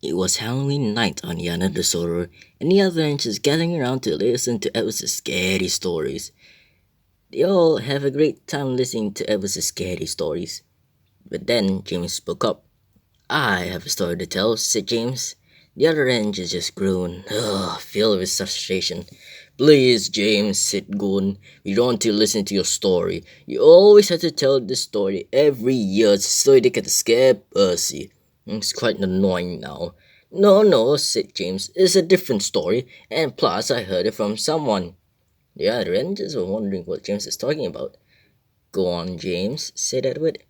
It was Halloween night on the end of the sodor, and the other ranchers gathering around to listen to Edward's scary stories. They all have a great time listening to Edward's scary stories. But then James spoke up. I have a story to tell, said James. The other rangers just groaned, filled with frustration. Please, James, said Gordon. We don't want to listen to your story. You always have to tell this story every year so they can scare Percy. It's quite annoying now. No, no, said James. It's a different story, and plus I heard it from someone. The other rangers were wondering what James was talking about. Go on, James, said Edward.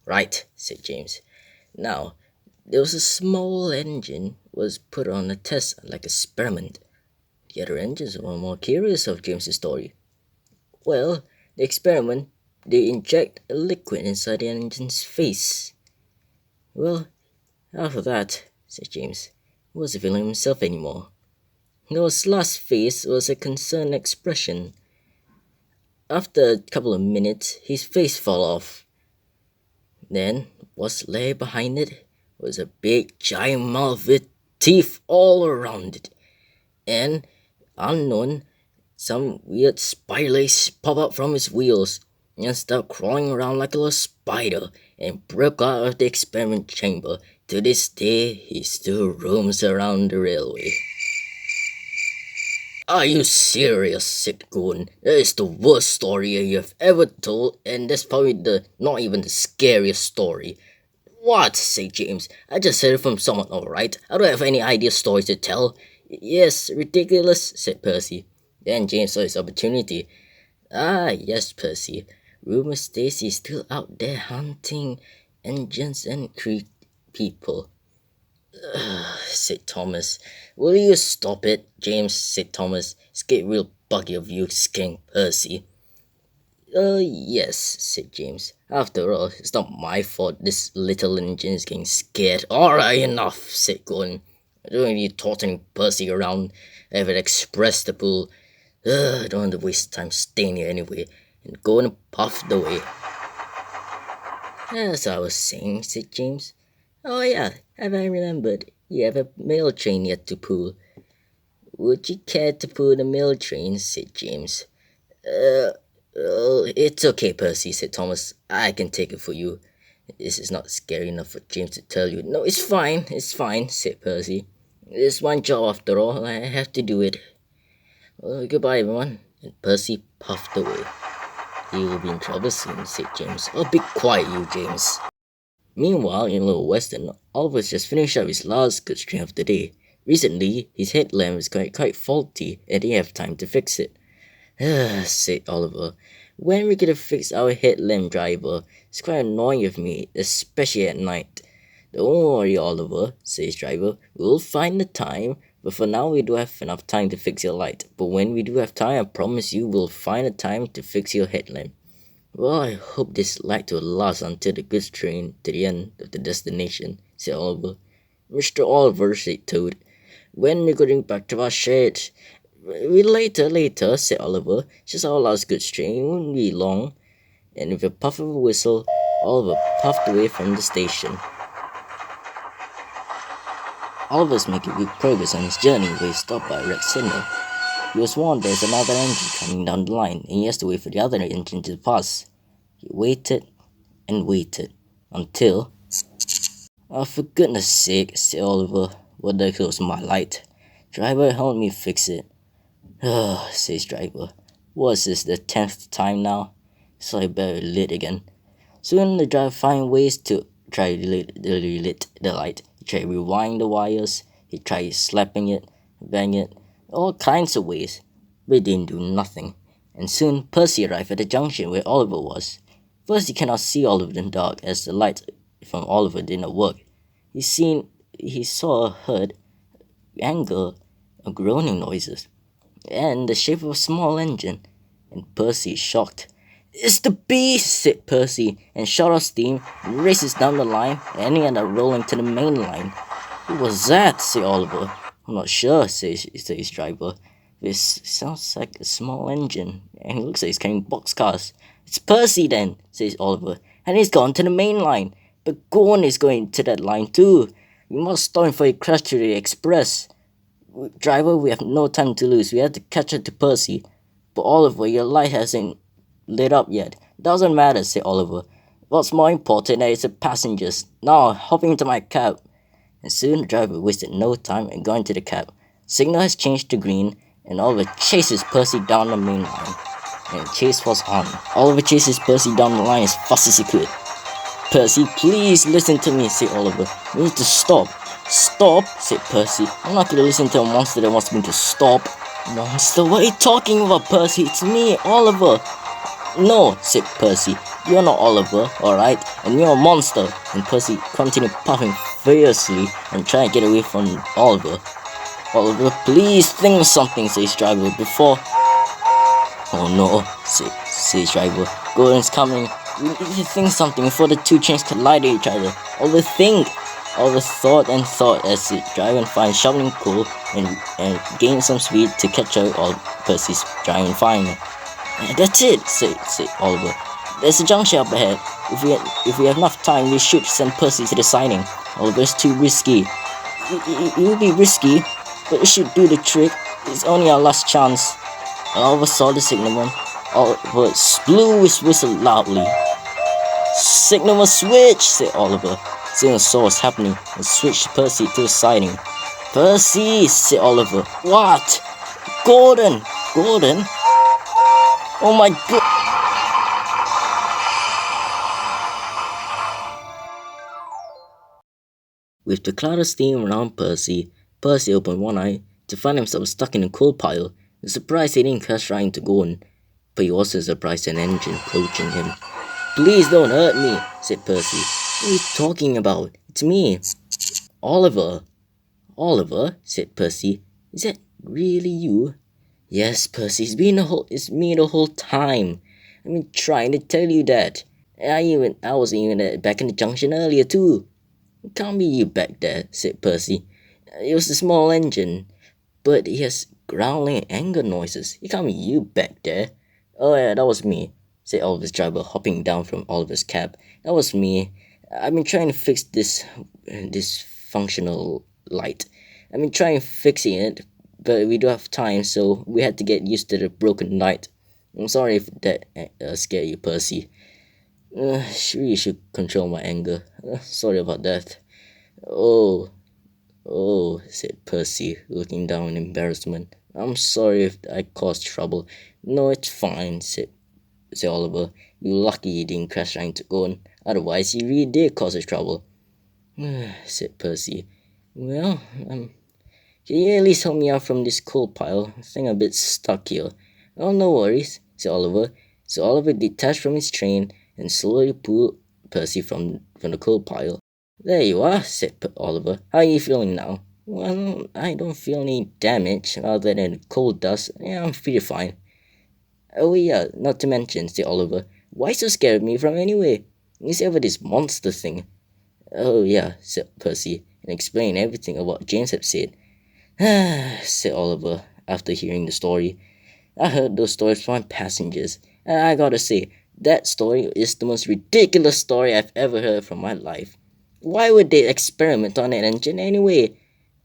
Right, said James. Now, there was a small engine was put on a test like experiment. The other engines were more curious of James's story. Well, the experiment, they inject a liquid inside the engine's face. Well, after that, said James, he wasn't feeling himself anymore. Noah's last face was a concerned expression. After a couple of minutes, his face fell off. Then, what lay behind it was a big giant mouth with teeth all around it. And, unknown, some weird spider legs pop up from his wheels and start crawling around like a little spider and broke out of the experiment chamber. To this day, he still roams around the railway. Are you serious, said Gordon? That is the worst story you have ever told, and that's probably not even the scariest story. What? Said James. I just heard it from someone, alright. I don't have any idea stories to tell. Yes, ridiculous, said Percy. Then James saw his opportunity. Ah, yes, Percy. Rumor Stacy's still out there hunting engines and people. Said Thomas. Will you stop it, James, said Thomas. It's getting real buggy of you scaring Percy. Yes, said James. After all, it's not my fault this little engine is getting scared. Alright, enough, said Gordon. I don't need tossing Percy around. I have expressed the pool. I don't want to waste time staying here anyway. And Gordon puffed away. As I was saying, said James. Oh yeah, have I remembered? You have a mail train yet to pull. Would you care to pull the mail train? Said James. It's okay, Percy, said Thomas. I can take it for you. This is not scary enough for James to tell you. No, it's fine, said Percy. It's my job after all. I have to do it. Well, goodbye, everyone. And Percy puffed away. You will be in trouble soon, said James. Oh, be quiet, you, James. Meanwhile, in Little Western, Oliver's just finished up his last good string of the day. Recently, his headlamp is quite faulty, and he have time to fix it. Said Oliver. When we gonna fix our headlamp, driver? It's quite annoying of me, especially at night. Don't worry, Oliver, says driver. We'll find the time, but for now we do have enough time to fix your light. But when we do have time, I promise you we'll find a time to fix your headlamp. Well, I hope this light will last until the goods train to the end of the destination, said Oliver. Mr. Oliver, said Toad. When we're going back to our shed? Later, said Oliver. Just our last goods train, it won't be long. And with a puff of a whistle, Oliver puffed away from the station. Oliver's making good progress on his journey when he stopped by a red signal. He was warned there's another engine coming down the line, and he has to wait for the other engine to pass. He waited and waited until... Oh, for goodness sake, said Oliver. What the hell was my light? Driver, help me fix it. Says driver. Was this the 10th time now? So I better lit again. Soon the driver find ways to try to relit the light. He tried rewinding the wires. He tried slapping it, banging it, all kinds of ways. But it didn't do nothing. And soon Percy arrived at the junction where Oliver was. First he cannot see Oliver in the dark as the light from Oliver did not work. He saw, heard, anger, and groaning noises, and the shape of a small engine. And Percy is shocked. It's the beast, said Percy, and shot off steam, and races down the line, and he ended up rolling to the main line. Who was that? Said Oliver. I'm not sure, says his driver. This sounds like a small engine, and he looks like he's carrying boxcars. It's Percy then, says Oliver, and he's gone to the main line. But Gorn is going to that line too. We must stop before he crashes to the express. Driver, we have no time to lose. We have to catch up to Percy. But Oliver, your light hasn't lit up yet. Doesn't matter, said Oliver. What's more important is the passengers. Now, hop into my cab. And soon the driver wasted no time and got into the cab. Signal has changed to green, and Oliver chases Percy down the main line. And chase was on. Oliver chases Percy down the line as fast as he could. Percy, please listen to me, said Oliver. We need to stop. Stop, said Percy. I'm not going to listen to a monster that wants me to stop. Monster? What are you talking about, Percy? It's me, Oliver. No, said Percy. You're not Oliver, alright? And you're a monster. And Percy continued puffing fiercely and trying to get away from Oliver. Oliver, please think of something, says driver, before... Oh no, says driver. Gordon's coming. We need to think something before the two trains collide with each other. Oliver, think. Oliver thought and thought as the driver finally shoveling coal and gained some speed to catch up all Percy's driving fine. That's it, said Oliver. There's a junction up ahead. If we have enough time, we should send Percy to the siding. Oliver's too risky. It will be risky, but it should do the trick. It's only our last chance. Oliver saw the signalman. Oliver blew his whistle loudly. Signalman switch, said Oliver. Signal saw what's happening and switched Percy to the siding. Percy, said Oliver. What? Gordon! Gordon? Oh my god! With the cloud of steam around Percy opened one eye to find himself stuck in a coal pile. He was surprised he didn't crash right into Gordon, but he wasn't surprised at an engine approaching him. Please don't hurt me, said Percy. What are you talking about? It's me. Oliver. Oliver, said Percy. Is that really you? Yes, Percy, it's me the whole time. I've been trying to tell you that. I was even back in the junction earlier too. It can't be you back there, said Percy. It was a small engine, but it has growling and anger noises. It can't be you back there. Oh yeah, that was me, said Oliver's driver, hopping down from Oliver's cab. That was me. I've been trying to fix this functional light. I've been trying fixing it, but we don't have time, so we had to get used to the broken light. I'm sorry if that scared you, Percy. Really should control my anger. Sorry about that. Oh, said Percy, looking down in embarrassment. I'm sorry if I caused trouble. No, it's fine, said Oliver. You're lucky you didn't crash right into Gordon. Otherwise, you really did cause us trouble. Said Percy. Well, can you at least help me out from this coal pile? I think I'm a bit stuck here. Oh, no worries, said Oliver. So Oliver detached from his train and slowly pulled Percy from the coal pile. There you are, said Oliver. How are you feeling now? Well, I don't feel any damage other than coal dust. Yeah, I'm pretty fine. Oh yeah, not to mention, said Oliver. Why so scared of me from anyway? It's ever this monster thing. Oh yeah, said Percy, and explained everything of what James had said. Said Oliver, after hearing the story. I heard those stories from my passengers, and I gotta say, that story is the most ridiculous story I've ever heard from my life. Why would they experiment on an engine anyway?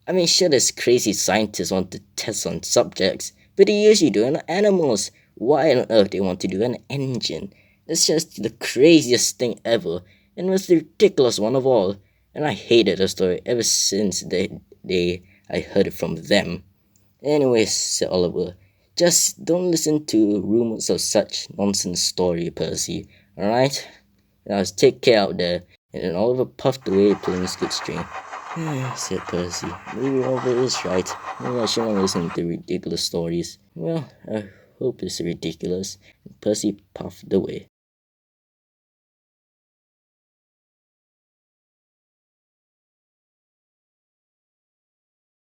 I mean, sure, there's crazy scientists want to test on subjects, but they usually do it on animals. Why on earth they want to do an engine? It's just the craziest thing ever, and it was the ridiculous one of all. And I hated the story ever since I heard it from them. Anyways, said Oliver, just don't listen to rumors of such nonsense story, Percy. Alright? Now take care out there. And then Oliver puffed away, pulling his good string. Said Percy. Maybe Oliver is right. Maybe I shouldn't listen to ridiculous stories. Well, I hope it's ridiculous. And Percy puffed away.